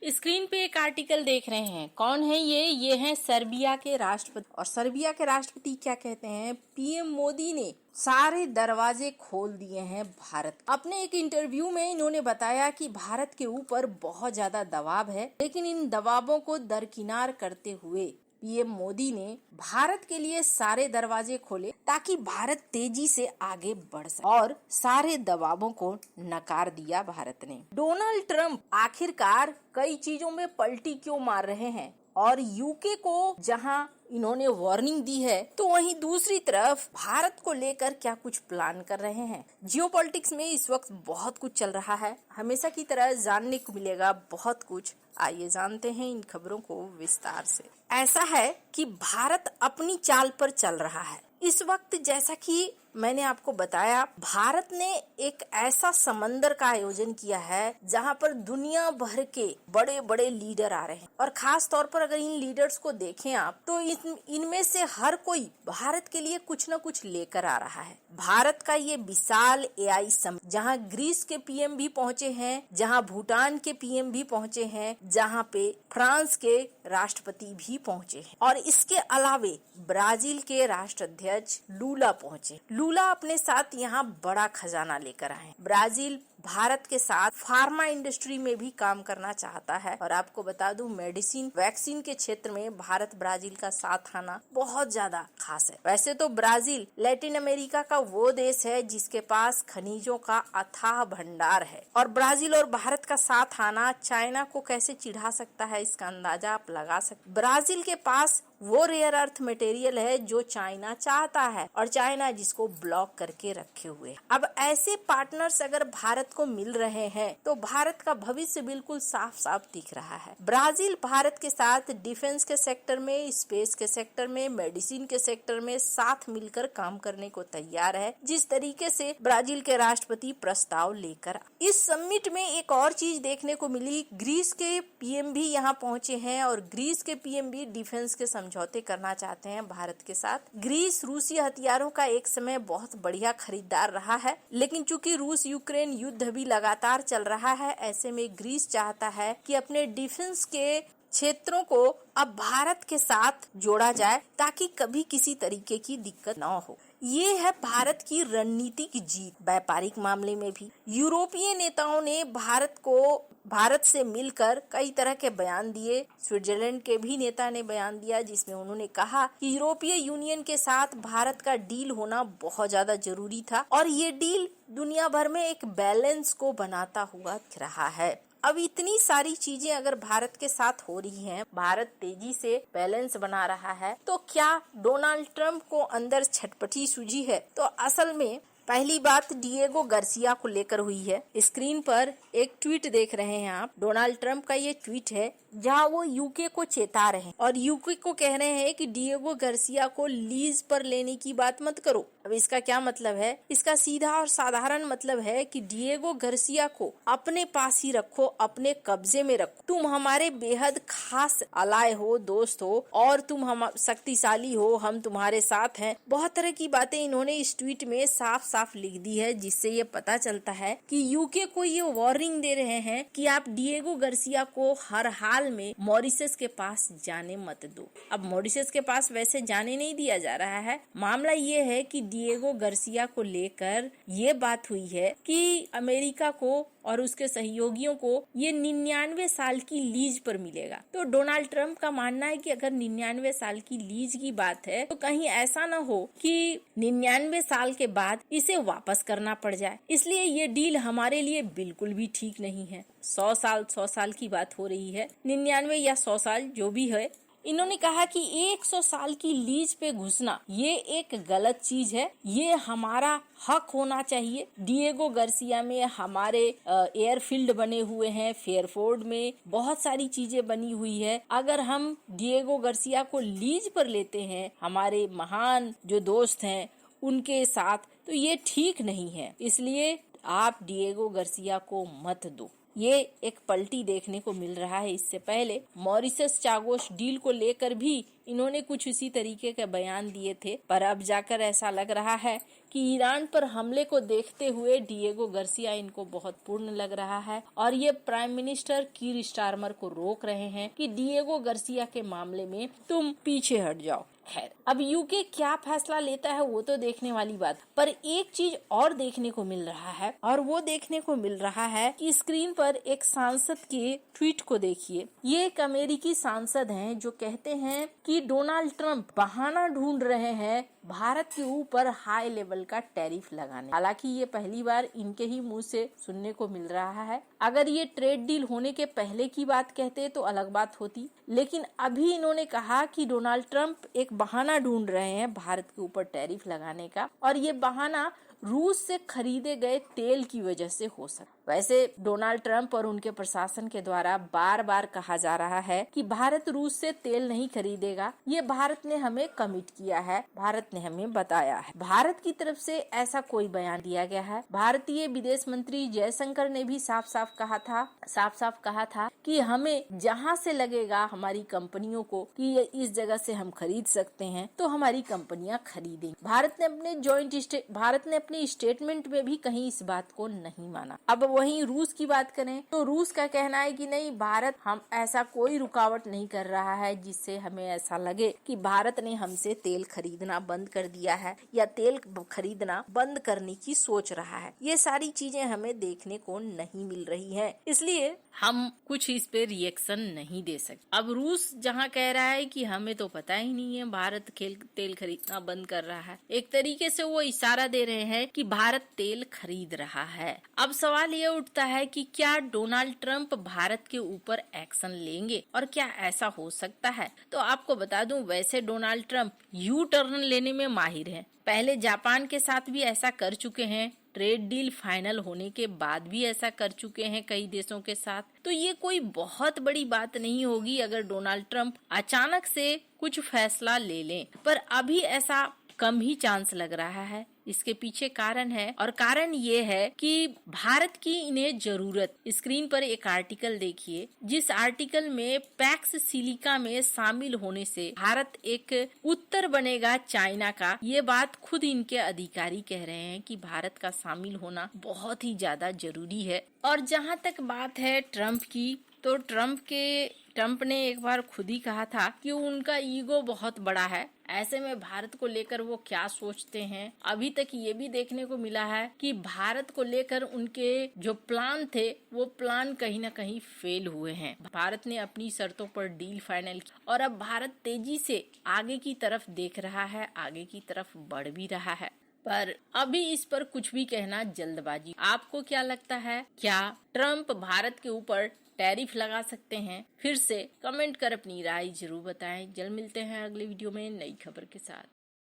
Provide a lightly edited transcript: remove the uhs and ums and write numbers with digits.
Screen पे एक article देख रहे हैं। कौन है ये हैं सर्बिया के राष्ट्रपति। और सर्बिया के राष्ट्रपति क्या कहते हैं, पीएम मोदी ने सारे दरवाजे खोल दिए हैं भारत। अपने एक इंटरव्यू में इन्होंने बताया कि भारत के ऊपर बहुत ज्यादा दबाव है, लेकिन इन दबावों को दरकिनार करते हुए पीएम मोदी ने भारत के लिए सारे दरवाजे खोले ताकि भारत तेजी से आगे बढ़ सके, और सारे दबावों को नकार दिया भारत ने। डोनाल्ड ट्रंप आखिरकार कई चीजों में पलटी क्यों मार रहे हैं, और यूके को जहां इन्होंने वार्निंग दी है, तो वहीं दूसरी तरफ भारत को लेकर क्या कुछ प्लान कर रहे हैं। जियोपॉलिटिक्स में इस वक्त बहुत कुछ चल रहा है, हमेशा की तरह जानने को मिलेगा बहुत कुछ। आइए जानते हैं इन खबरों को विस्तार से। ऐसा है कि भारत अपनी चाल पर चल रहा है इस वक्त। जैसा कि मैंने आपको बताया, भारत ने एक ऐसा समंदर का आयोजन किया है जहां पर दुनिया भर के बड़े बड़े लीडर आ रहे हैं, और खास तौर पर अगर इन लीडर्स को देखें आप, तो इनमें से हर कोई भारत के लिए कुछ न कुछ लेकर आ रहा है। भारत का ये विशाल एआई समिट, जहां ग्रीस के पीएम भी पहुंचे हैं, जहां भूटान के पीएम भी पहुंचे हैं, जहां पे फ्रांस के राष्ट्रपति भी पहुंचे हैं, और इसके अलावे ब्राजील के राष्ट्राध्यक्ष लूला पहुंचे। लूला अपने साथ यहाँ बड़ा खजाना लेकर आए। ब्राजील भारत के साथ फार्मा इंडस्ट्री में भी काम करना चाहता है, और आपको बता दूं, मेडिसिन वैक्सीन के क्षेत्र में भारत ब्राजील का साथ आना बहुत ज्यादा खास है। वैसे तो ब्राजील लैटिन अमेरिका का वो देश है जिसके पास खनिजों का अथाह भंडार है, और ब्राजील और भारत का साथ आना चाइना को कैसे चिढ़ा सकता है, इसका अंदाजा आप लगा सकते। ब्राजील के पास वो रेयर अर्थ मटेरियल है जो चाइना चाहता है, और चाइना जिसको ब्लॉक करके रखे हुए। अब ऐसे पार्टनर्स अगर भारत को मिल रहे हैं तो भारत का भविष्य बिल्कुल साफ साफ दिख रहा है। ब्राजील भारत के साथ डिफेंस के सेक्टर में, स्पेस के सेक्टर में, मेडिसिन के सेक्टर में साथ मिलकर काम करने को तैयार है, जिस तरीके से ब्राजील के राष्ट्रपति प्रस्ताव लेकर। इस समिट में एक और चीज देखने को मिली, ग्रीस के पीएम भी यहाँ पहुँचे हैं, और ग्रीस के पीएम भी डिफेंस के समझौते करना चाहते हैं भारत के साथ। ग्रीस रूसी हथियारों का एक समय बहुत बढ़िया खरीदार रहा है, लेकिन चूंकि रूस यूक्रेन युद्ध भी लगातार चल रहा है, ऐसे में ग्रीस चाहता है कि अपने डिफेंस के क्षेत्रों को अब भारत के साथ जोड़ा जाए ताकि कभी किसी तरीके की दिक्कत न हो। ये है भारत की रणनीतिक जीत। व्यापारिक मामले में भी यूरोपीय नेताओं ने भारत से मिलकर कई तरह के बयान दिए। स्विट्जरलैंड के भी नेता ने बयान दिया जिसमें उन्होंने कहा कि यूरोपीय यूनियन के साथ भारत का डील होना बहुत ज्यादा जरूरी था, और ये डील दुनिया भर में एक बैलेंस को बनाता हुआ दिख रहा है। अब इतनी सारी चीजें अगर भारत के साथ हो रही हैं, भारत तेजी से बैलेंस बना रहा है, तो क्या डोनाल्ड ट्रंप को अंदर छटपटी सूझी है? तो असल में पहली बात डिएगो गार्सिया को लेकर हुई है। स्क्रीन पर एक ट्वीट देख रहे हैं आप, डोनाल्ड ट्रंप का ये ट्वीट है जहां वो यूके को चेता रहे हैं, और यूके को कह रहे हैं कि डिएगो गार्सिया को लीज पर लेने की बात मत करो। अब इसका क्या मतलब है? इसका सीधा और साधारण मतलब है कि डिएगो गार्सिया को अपने पास ही रखो, अपने कब्जे में रखो। तुम हमारे बेहद खास अलाय हो, दोस्त हो, और तुम हम शक्तिशाली हो, हम तुम्हारे साथ हैं। बहुत तरह की बातें इन्होंने इस ट्वीट में साफ साफ लिख दी है, जिससे ये पता चलता है कि यूके को ये वार्निंग दे रहे हैं कि आप डिएगो गार्सिया को हर हाल में मॉरिशस के पास जाने मत दो। अब मॉरिशस के पास वैसे जाने नहीं दिया जा रहा है। मामला ये है कि डिएगो गार्सिया को लेकर ये बात हुई है कि अमेरिका को और उसके सहयोगियों को ये 99 साल की लीज पर मिलेगा। तो डोनाल्ड ट्रंप का मानना है कि अगर 99 साल की लीज की बात है, तो कहीं ऐसा न हो कि 99 साल के बाद इसे वापस करना पड़ जाए। इसलिए ये डील हमारे लिए बिल्कुल भी ठीक नहीं है। 100 साल की बात हो रही है, 99 या 100 साल जो भी है। इन्होंने कहा कि 100 साल की लीज पे घुसना ये एक गलत चीज है, ये हमारा हक होना चाहिए। डिएगो गार्सिया में हमारे एयरफील्ड बने हुए हैं, फेयरफोर्ड में बहुत सारी चीजें बनी हुई है। अगर हम डिएगो गार्सिया को लीज पर लेते हैं हमारे महान जो दोस्त हैं उनके साथ, तो ये ठीक नहीं है। इसलिए आप डिएगो गार्सिया को मत दो। ये एक पलटी देखने को मिल रहा है। इससे पहले मॉरिशस चागोस डील को लेकर भी इन्होंने कुछ इसी तरीके के बयान दिए थे, पर अब जाकर ऐसा लग रहा है कि ईरान पर हमले को देखते हुए डिएगो गार्सिया इनको बहुत पूर्ण लग रहा है और ये प्राइम मिनिस्टर कीर स्टारमर को रोक रहे हैं कि डिएगो गार्सिया के मामले में तुम पीछे हट जाओ। खैर, अब यूके क्या फैसला लेता है वो तो देखने वाली बात, पर एक चीज और देखने को मिल रहा है और वो देखने को मिल रहा है कि स्क्रीन पर एक सांसद के ट्वीट को देखिए। ये एक अमेरिकी सांसद हैं जो कहते हैं कि डोनाल्ड ट्रंप बहाना ढूंढ रहे हैं भारत के ऊपर हाई लेवल का टैरिफ लगाने। हालांकि ये पहली बार इनके ही मुंह से सुनने को मिल रहा है। अगर ये ट्रेड डील होने के पहले की बात कहते तो अलग बात होती, लेकिन अभी इन्होंने कहा कि डोनाल्ड ट्रंप एक बहाना ढूंढ रहे हैं भारत के ऊपर टैरिफ लगाने का और ये बहाना रूस से खरीदे गए तेल की वजह से हो सकता। वैसे डोनाल्ड ट्रंप और उनके प्रशासन के द्वारा बार बार कहा जा रहा है कि भारत रूस से तेल नहीं खरीदेगा, ये भारत ने हमें कमिट किया है, भारत ने हमें बताया है। भारत की तरफ से ऐसा कोई बयान दिया गया है। भारतीय विदेश मंत्री जयशंकर ने भी साफ साफ कहा था कि हमें जहां से लगेगा हमारी कंपनियों को कि इस जगह से हम खरीद सकते हैं तो हमारी कंपनियां खरीदेंगी। भारत ने अपने स्टेटमेंट में भी कहीं इस बात को नहीं माना। अब वहीं रूस की बात करें तो रूस का कहना है कि नहीं, भारत हम ऐसा कोई रुकावट नहीं कर रहा है जिससे हमें ऐसा लगे कि भारत ने हमसे तेल खरीदना बंद कर दिया है या तेल खरीदना बंद करने की सोच रहा है। ये सारी चीजें हमें देखने को नहीं मिल रही है, इसलिए हम कुछ इस पे रिएक्शन नहीं दे सकते। अब रूस जहाँ कह रहा है कि हमें तो पता ही नहीं है भारत तेल खरीदना बंद कर रहा है, एक तरीके से वो इशारा दे रहे हैं कि भारत तेल खरीद रहा है। अब सवाल ये उठता है कि क्या डोनाल्ड ट्रंप भारत के ऊपर एक्शन लेंगे और क्या ऐसा हो सकता है? तो आपको बता दूं, वैसे डोनाल्ड ट्रंप यू टर्न लेने में माहिर हैं। पहले जापान के साथ भी ऐसा कर चुके हैं, ट्रेड डील फाइनल होने के बाद भी ऐसा कर चुके हैं कई देशों के साथ। तो ये कोई बहुत बड़ी बात नहीं होगी अगर डोनाल्ड ट्रंप अचानक से कुछ फैसला ले लें, पर अभी ऐसा कम ही चांस लग रहा है। इसके पीछे कारण है और कारण ये है कि भारत की इन्हें जरूरत। स्क्रीन पर एक आर्टिकल देखिए, जिस आर्टिकल में पैक्स सिलिका में शामिल होने से भारत एक उत्तर बनेगा चाइना का। ये बात खुद इनके अधिकारी कह रहे हैं कि भारत का शामिल होना बहुत ही ज्यादा जरूरी है। और जहाँ तक बात है ट्रंप की, तो ट्रंप ने एक बार खुद ही कहा था कि उनका ईगो बहुत बड़ा है। ऐसे में भारत को लेकर वो क्या सोचते हैं, अभी तक ये भी देखने को मिला है कि भारत को लेकर उनके जो प्लान थे वो प्लान कहीं ना कहीं फेल हुए हैं। भारत ने अपनी शर्तों पर डील फाइनल की और अब भारत तेजी से आगे की तरफ देख रहा है, आगे की तरफ बढ़ भी रहा है, पर अभी इस पर कुछ भी कहना जल्दबाजी। आपको क्या लगता है, क्या ट्रंप भारत के ऊपर टैरिफ लगा सकते हैं? फिर से कमेंट कर अपनी राय जरूर बताएं। जल्द मिलते हैं अगले वीडियो में नई खबर के साथ।